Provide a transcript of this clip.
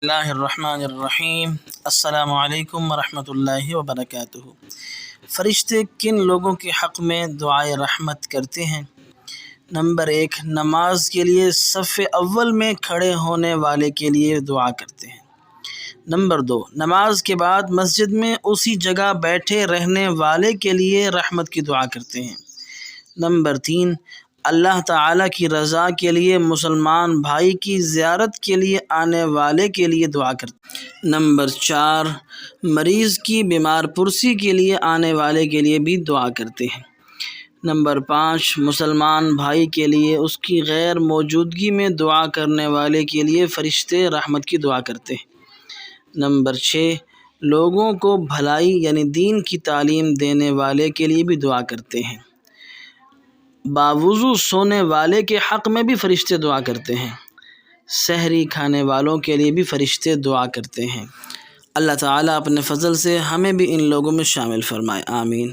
اللہ الرحمن الرحیم۔ السلام علیکم ورحمۃ اللہ وبرکاتہ۔ فرشتے کن لوگوں کے حق میں دعائے رحمت کرتے ہیں؟ نمبر 1، نماز کے لیے صف اول میں کھڑے ہونے والے کے لیے دعا کرتے ہیں۔ نمبر 2، نماز کے بعد مسجد میں اسی جگہ بیٹھے رہنے والے کے لیے رحمت کی دعا کرتے ہیں۔ نمبر 3، اللہ تعالیٰ کی رضا کے لیے مسلمان بھائی کی زیارت کے لیے آنے والے کے لیے دعا کرتے ہیں۔ نمبر 4، مریض کی بیمار پرسی کے لیے آنے والے کے لیے بھی دعا کرتے ہیں۔ نمبر 5، مسلمان بھائی کے لیے اس کی غیر موجودگی میں دعا کرنے والے کے لیے فرشتے رحمت کی دعا کرتے ہیں۔ نمبر 6، لوگوں کو بھلائی یعنی دین کی تعلیم دینے والے کے لیے بھی دعا کرتے ہیں۔ باوضو سونے والے کے حق میں بھی فرشتے دعا کرتے ہیں۔ سحری کھانے والوں کے لیے بھی فرشتے دعا کرتے ہیں۔ اللہ تعالیٰ اپنے فضل سے ہمیں بھی ان لوگوں میں شامل فرمائے، آمین۔